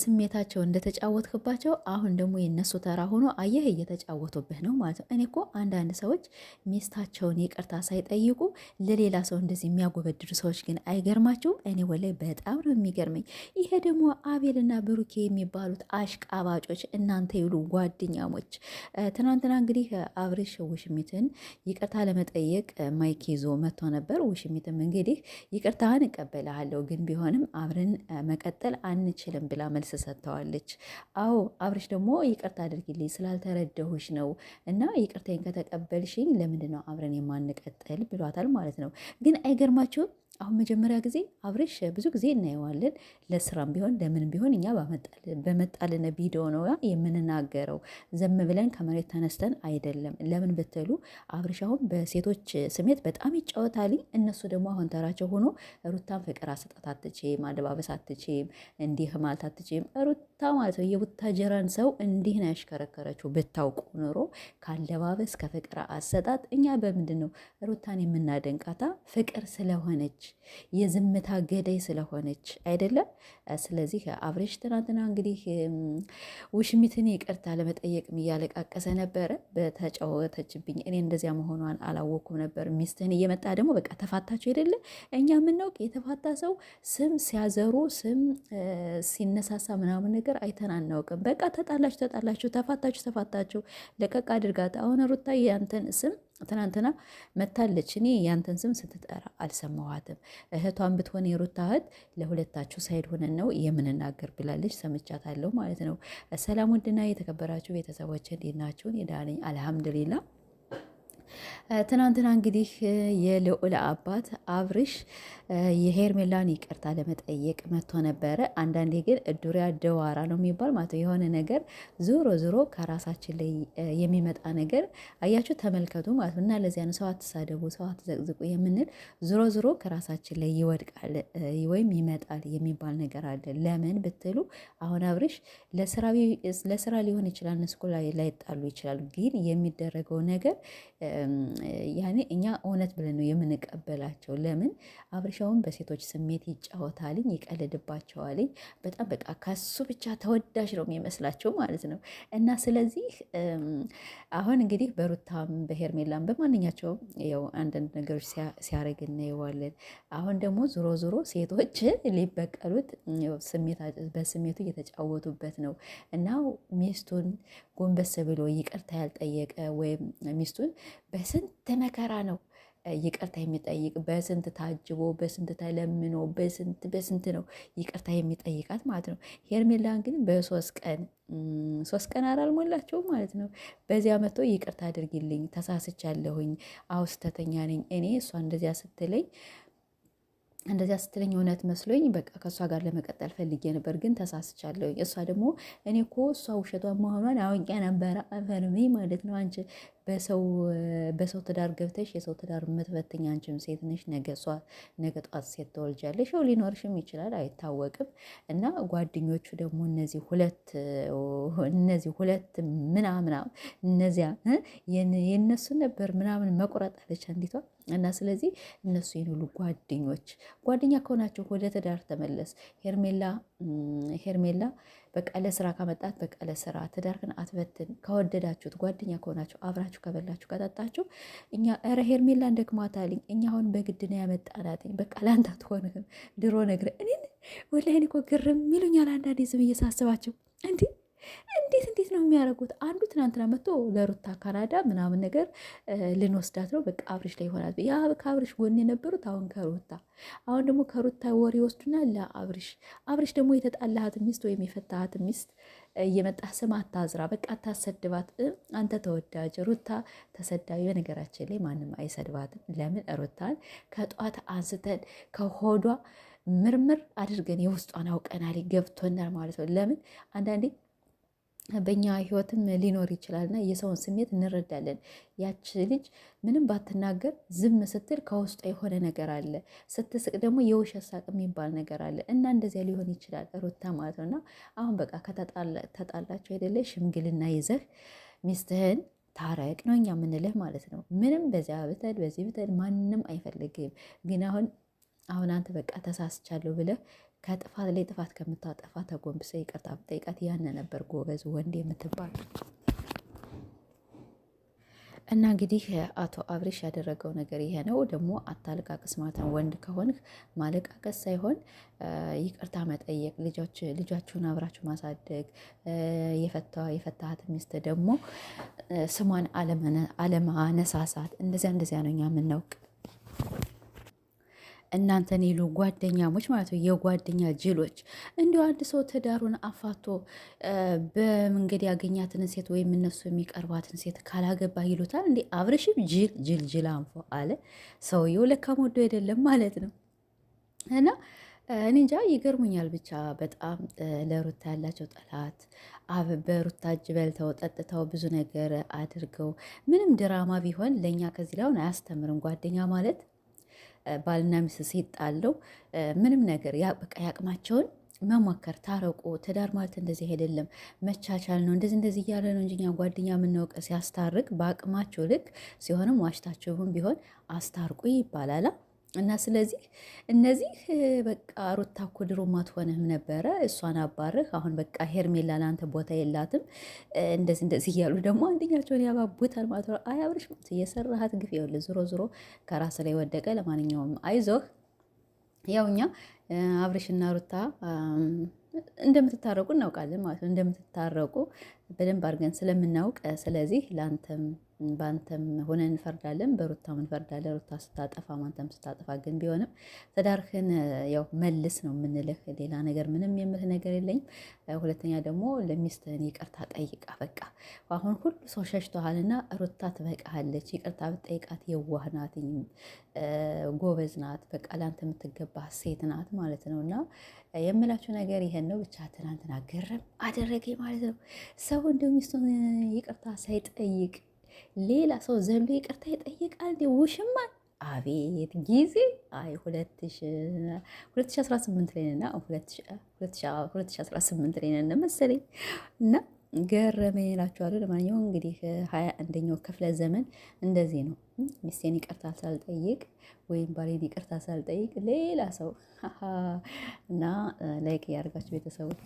በስሜታቸው እንደተጫወትክባቸው አሁን ደግሞ የነሱ ተራ ሆኖ አየህ እየተጫወቱብህ ነው ማለት ነው። እኔ እኮ አንዳንድ ሰዎች ሚስታቸውን ይቅርታ ሳይጠይቁ ለሌላ ሰው እንደዚህ የሚያጎበድዱ ሰዎች ግን አይገርማቸውም? እኔ ወላይ በጣም ነው የሚገርመኝ። ይሄ ደግሞ አቤልና ብሩኬ የሚባሉት አሽቃባጮች እናንተ ይሉ ጓደኛሞች። ትናንትና እንግዲህ አብርሽ ውሽሚትን ይቅርታ ለመጠየቅ ማይክ ይዞ መጥቶ ነበር። ውሽሚትም እንግዲህ ይቅርታህን እቀበልሃለሁ ግን ቢሆንም አብረን መቀጠል አንችልም ብላ መልስ ሰጥተዋለች። አዎ አብርሽ ደግሞ ይቅርታ አድርጊልኝ ስላልተረዳሁሽ ነው እና ይቅርታዬን ከተቀበልሽኝ ለምንድን ነው አብረን የማንቀጥል ብሏታል ማለት ነው። ግን አይገርማችሁም? አሁን መጀመሪያ ጊዜ አብርሽ ብዙ ጊዜ እናየዋለን። ለስራም ቢሆን ለምንም ቢሆን እኛ በመጣልን ቪዲዮ ነው የምንናገረው። ዘም ብለን ከመሬት ተነስተን አይደለም። ለምን ብትሉ አብርሽ አሁን በሴቶች ስሜት በጣም ይጫወታል። እነሱ ደግሞ አሁን ተራቸው ሆኖ ሩታን ፍቅር አሰጣት አትችም፣ አለባበስ አትችም፣ እንዲህ ማለት አትችም። ሩታ ማለት ነው የቡታጀራን ሰው እንዲህ ነው ያሽከረከረችው። ብታውቁ ኖሮ ከአለባበስ ከፍቅር አሰጣጥ እኛ በምንድን ነው ሩታን የምናደንቃታ? ፍቅር ስለሆነች የዝምታ ገዳይ ስለሆነች አይደለም። ስለዚህ አብርሽ ትናንትና እንግዲህ ውሽሚትን ይቅርታ ለመጠየቅም እያለቃቀሰ ነበረ። በተጫወተችብኝ እኔ እንደዚያ መሆኗን አላወኩም ነበር። ሚስትህን እየመጣ ደግሞ በቃ ተፋታችሁ አይደለ? እኛ የምናውቅ የተፋታ ሰው ስም ሲያዘሩ ስም ሲነሳሳ ምናምን ነገር አይተን አናውቅም። በቃ ተጣላችሁ፣ ተፋታችሁ፣ ለቀቅ አድርጋት። አሁን ሩታ ያንተን ስም ትናንትና መታለች። እኔ ያንተን ስም ስትጠራ አልሰማኋትም። እህቷን ብትሆን የሩታ እህት ለሁለታችሁ ሳይድ ሆነን ነው የምንናገር ብላለች። ሰምቻታለሁ ማለት ነው። ሰላም ውድና የተከበራችሁ ቤተሰቦች እንዴት ናችሁ? እኔ ደህና ነኝ አልሐምዱሊላ። ትናንትና እንግዲህ የልዑል አባት አብርሽ የሄርሜላን ይቅርታ ለመጠየቅ መጥቶ ነበረ። አንዳንዴ ግን እዱሪያ ደዋራ ነው የሚባል ማለት ነው። የሆነ ነገር ዞሮ ከራሳችን ላይ የሚመጣ ነገር አያችሁ፣ ተመልከቱ ማለት ነው። እና ለዚያ ነው ሰው አትሳደቡ፣ ሰው አትዘቅዝቁ የምንል። ዞሮ ከራሳችን ላይ ይወድቃል ወይም ይመጣል የሚባል ነገር አለ። ለምን ብትሉ አሁን አብርሽ ለስራ ሊሆን ይችላል፣ እነሱ ላይጣሉ ይችላል። ግን የሚደረገው ነገር ያኔ እኛ እውነት ብለን ነው የምንቀበላቸው። ለምን አብርሻውን በሴቶች ስሜት ይጫወታልኝ፣ ይቀልድባቸዋልኝ። በጣም በቃ ከሱ ብቻ ተወዳጅ ነው የሚመስላቸው ማለት ነው። እና ስለዚህ አሁን እንግዲህ በሩታም በሄርሜላም በማንኛቸውም ያው አንዳንድ ነገሮች ሲያደርግ እናየዋለን። አሁን ደግሞ ዞሮ ሴቶች ሊበቀሉት በስሜቱ እየተጫወቱበት ነው እና ሚስቱን ጎንበስ ብሎ ይቅርታ ያልጠየቀ ወይም ሚስቱን በስንት መከራ ነው ይቅርታ የሚጠይቅ፣ በስንት ታጅቦ፣ በስንት ተለምኖ፣ በስንት ነው ይቅርታ የሚጠይቃት ማለት ነው። ሄርሜላን ግን ሶስት ቀን አላልሞላቸው ማለት ነው። በዚያ መጥቶ ይቅርታ አድርጊልኝ፣ ተሳስቻለሁኝ፣ አውስተተኛ ነኝ እኔ እሷ እንደዚያ ስትለኝ እውነት መስሎኝ በቃ ከእሷ ጋር ለመቀጠል ፈልጌ ነበር፣ ግን ተሳስቻለሁ። እሷ ደግሞ እኔ እኮ እሷ ውሸቷን መሆኗን አውቄ ነበረ። አፈርሜ ማለት ነው። አንቺ በሰው ትዳር ገብተሽ የሰው ትዳር የምትበትኝ አንቺም ሴት ነሽ። ነገ ጧት ሴት ተወልጃለሽ። ያው ሊኖርሽም ይችላል አይታወቅም። እና ጓደኞቹ ደግሞ እነዚህ ሁለት ምናምን እነዚያ የእነሱን ነበር ምናምን መቁረጥ አለች አንዲቷ። እና ስለዚህ እነሱ ይህን ሁሉ ጓደኛ ከሆናቸው ወደ ትዳር ተመለስ። ሄርሜላ በቃ ለስራ ካመጣት በቃ ለስራ፣ ትዳርክን አትበትን። ከወደዳችሁት ጓደኛ ከሆናችሁ አብራችሁ ከበላችሁ ከጠጣችሁ ኧረ ሄርሜላ እንደክማታልኝ እኛ አሁን በግድ ነው ያመጣናትኝ። በቃ ለአንተ አትሆንህም። ድሮ ነግረ እኔን ወላሂ እኮ ግርም ይሉኛል አንዳንዴ ዝም እየሳስባቸው እንዴት ነው የሚያደርጉት? አንዱ ትናንትና መጥቶ ለሩታ ካናዳ ምናምን ነገር ልንወስዳት ነው በቃ አብርሽ ላይ ይሆናል። ያ ከአብርሽ ጎን የነበሩት አሁን ደግሞ ከሩታ ወሬ ይወስዱና አብርሽ ደግሞ የተጣላሃት ሚስት ወይም የፈታሃት ሚስት እየመጣህ ስም አታዝራ፣ በቃ አታሰድባት። አንተ ተወዳጅ፣ ሩታ ተሰዳቢ። በነገራችን ላይ ማንም አይሰድባትም። ለምን ሩታን ከጧት አንስተን ከሆዷ ምርምር አድርገን የውስጧን አውቀናል፣ ገብቶናል ማለት ነው። ለምን አንዳንዴ በእኛ ህይወትም ሊኖር ይችላልና የሰውን ስሜት እንረዳለን። ያች ልጅ ምንም ባትናገር ዝም ስትል ከውስጧ የሆነ ነገር አለ። ስትስቅ ደግሞ የውሸት ሳቅ የሚባል ነገር አለ እና እንደዚያ ሊሆን ይችላል ሩታ ማለት ነው። እና አሁን በቃ ተጣላቸው አይደለ? ሽምግልና ይዘህ ሚስትህን ታረቅ ነው እኛ የምንልህ ማለት ነው። ምንም በዚያ በዚህ ብተል ማንም አይፈልግም። ግን አሁን አንተ በቃ ተሳስቻለሁ ብለህ ከጥፋት ላይ ጥፋት ከምታጠፋ ተጎንብሰ ይቅርታ ብጠይቃት ያነ ነበር ጎበዝ ወንድ የምትባል። እና እንግዲህ አቶ አብሬሽ ያደረገው ነገር ይሄ ነው። ደግሞ አታልቃቅስ ማለት ነው። ወንድ ከሆንህ ማለቃቀስ ሳይሆን ይቅርታ መጠየቅ፣ ልጃችሁን አብራችሁ ማሳደግ፣ የፈታሃት ሚስት ደግሞ ስሟን አለማነሳሳት፣ እንደዚያ ነው እኛ የምናውቅ። እናንተን ይሉ ጓደኛሞች ማለት ነው፣ የጓደኛ ጅሎች። እንዲሁ አንድ ሰው ትዳሩን አፋቶ በመንገድ ያገኛትን ሴት ወይም እነሱ የሚቀርባትን ሴት ካላገባ ይሉታል። እንዲ አብርሽም ጅል አንፎ አለ። ሰውየው ለካም ወዶ አይደለም ማለት ነው። እና እኔ እንጃ ይገርሙኛል። ብቻ በጣም ለሩታ ያላቸው ጠላት በሩታ እጅ በልተው ጠጥተው ብዙ ነገር አድርገው ምንም ድራማ ቢሆን ለእኛ ከዚህ ላይ አሁን አያስተምርም። ጓደኛ ማለት ባልና ሚስት ሲጣለው ምንም ነገር በቃ ያቅማቸውን መሞከር፣ ታረቁ። ትዳር ማለት እንደዚህ አይደለም፣ መቻቻል ነው። እንደዚህ እያለ ነው እንጂ እኛ ጓደኛ የምናውቀ ሲያስታርቅ በአቅማቸው ልክ ሲሆንም ዋሽታችሁም ቢሆን አስታርቁ ይባላል። እና ስለዚህ እነዚህ በቃ ሩታ እኮ ድሮም አትሆንህም ነበረ፣ እሷን አባርህ፣ አሁን በቃ ሄርሜላ ለአንተ ቦታ የላትም፣ እንደዚህ እያሉ ደግሞ አንደኛቸውን ያባቡታል ማለት ነው። አይ አብርሽ የሰራሃት ግፍ ይኸውልህ ዞሮ ከራስ ላይ ወደቀ። ለማንኛውም አይዞህ። ያው እኛ አብርሽና ሩታ እንደምትታረቁ እናውቃለን ማለት ነው። እንደምትታረቁ በደንብ አድርገን ስለምናውቅ ስለዚህ ለአንተም በአንተም ሆነን እንፈርዳለን፣ በሩታም እንፈርዳለን። ሩታ ስታጠፋ አንተም ስታጠፋ ግን ቢሆንም ትዳርህን ያው መልስ ነው የምንልህ። ሌላ ነገር ምንም የምልህ ነገር የለኝም። ሁለተኛ ደግሞ ለሚስትህን ይቅርታ ጠይቃ። በቃ አሁን ሁሉ ሰው ሸሽተሃልና ሩታ ትበቃሃለች። ይቅርታ ብትጠይቃት የዋህ ናት፣ ጎበዝ ናት። በቃ ለአንተ የምትገባ ሴት ናት ማለት ነው። እና የምላችሁ ነገር ይሄን ነው። ብቻ ትናንትና ገረም አደረገኝ ማለት ነው። ሰው እንደው ሚስቱን ይቅርታ ሳይጠይቅ ሌላ ሰው ዘሎ ይቅርታ ይጠይቃል? ውሽማን አቤት ጊዜ! አይ 2018 ላይ ነና 2018 ላይ ነን መሰለኝ። እና ገረመኝ እላችኋለሁ። ለማንኛውም እንግዲህ 21ኛው ክፍለ ዘመን እንደዚህ ነው። ሚስቴን ይቅርታ ሳልጠይቅ ወይም ባሌን ይቅርታ ሳልጠይቅ ሌላ ሰው እና ላይክ ያደርጋችሁ ቤተሰቦች